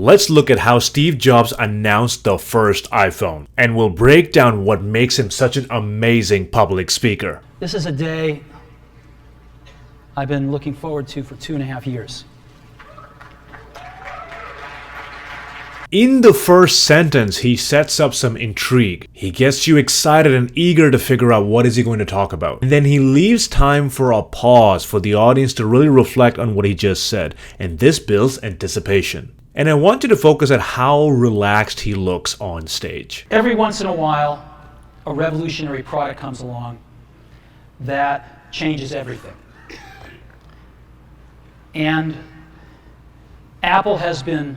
let's look at how Steve Jobs announced the first iPhone, and we'll break down what makes him such an amazing public speaker. This is a day I've been looking forward to for 2.5 years. In the first sentence, he sets up some intrigue. He gets you excited and eager to figure out what is he going to talk about. And then he leaves time for a pause for the audience to really reflect on what he just said. And this builds anticipation. And I want you to focus on how relaxed he looks on stage. Every once in a while, a revolutionary product comes along that changes everything. And Apple has been,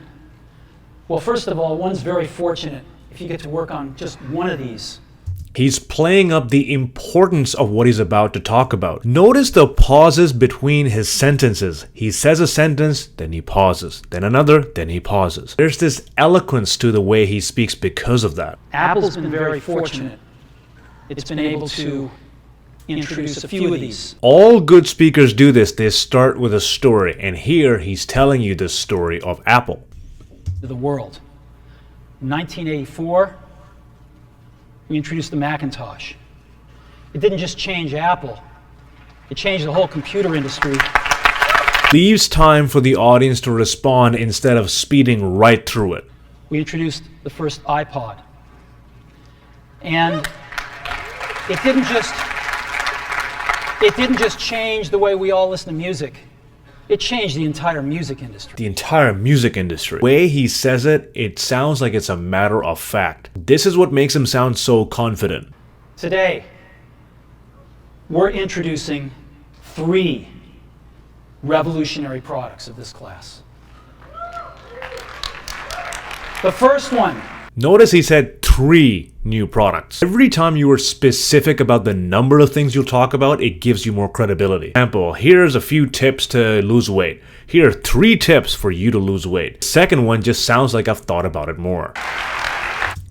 well, first of all, one's very fortunate if you get to work on just one of these. He's playing up the importance of what he's about to talk about. Notice the pauses between his sentences. He says a sentence, then he pauses, then another, then he pauses. There's this eloquence to the way he speaks because of that. Apple's been very fortunate. It's been able to introduce a few of these. All good speakers do this. They start with a story, and here he's telling you the story of Apple. The world. In 1984, we introduced the Macintosh. It didn't just change Apple, it changed the whole computer industry. Leaves time for the audience to respond instead of speeding right through it. We introduced the first iPod. And it didn't just change the way we all listen to music. It changed the entire music industry. The entire music industry. The way he says it, it sounds like it's a matter of fact. This is what makes him sound so confident. Today, we're introducing 3 revolutionary products of this class. The first one. Notice he said 3 new products. Every time you are specific about the number of things you'll talk about, it gives you more credibility. For example, here's a few tips to lose weight. Here are 3 tips for you to lose weight. The second one just sounds like I've thought about it more.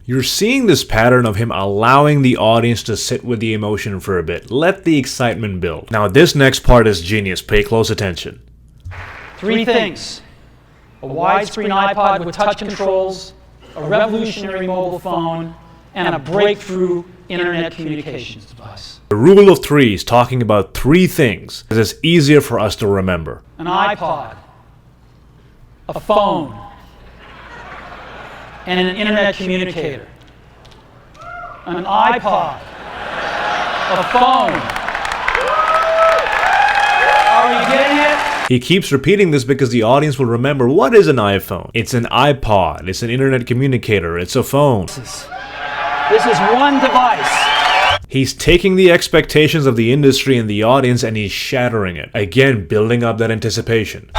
You're seeing this pattern of him allowing the audience to sit with the emotion for a bit. Let the excitement build. Now this next part is genius. Pay close attention. 3 things. A widescreen iPod with touch controls, a revolutionary mobile phone, and a breakthrough internet communications device. The rule of 3 is talking about 3 things, because it's easier for us to remember. An iPod, a phone, and an internet communicator. An iPod, a phone. Are you getting it? He keeps repeating this because the audience will remember, what is an iPhone? It's an iPod, it's an internet communicator, it's a phone. This is one device. He's taking the expectations of the industry and the audience and he's shattering it. Again, building up that anticipation.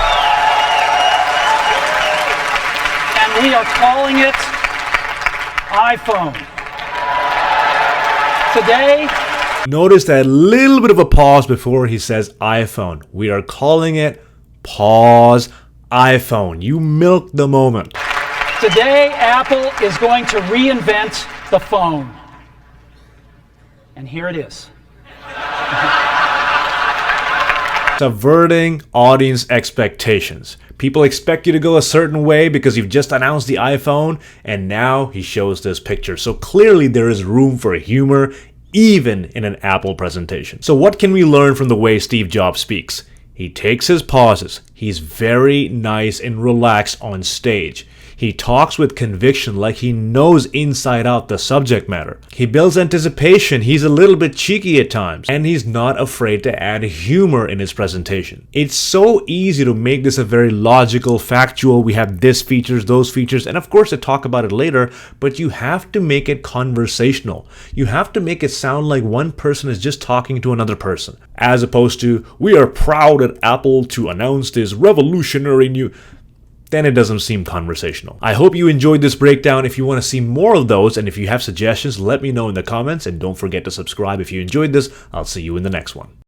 And we are calling it iPhone. Today, notice that little bit of a pause before he says iPhone. We are calling it pause iPhone. You milk the moment. Today, Apple is going to reinvent the phone. And here it is. Subverting audience expectations. People expect you to go a certain way because you've just announced the iPhone, and now he shows this picture. So clearly there is room for humor even in an Apple presentation. So what can we learn from the way Steve Jobs speaks? He takes his pauses. He's very nice and relaxed on stage. He talks with conviction like he knows inside out the subject matter. He builds anticipation. He's a little bit cheeky at times. And he's not afraid to add humor in his presentation. It's so easy to make this a very logical, factual, we have this features, those features, and of course to talk about it later, but you have to make it conversational. You have to make it sound like one person is just talking to another person, as opposed to, we are proud at Apple to announce this revolutionary new... Then it doesn't seem conversational. I hope you enjoyed this breakdown. If you want to see more of those, and if you have suggestions, let me know in the comments, and don't forget to subscribe if you enjoyed this. I'll see you in the next one.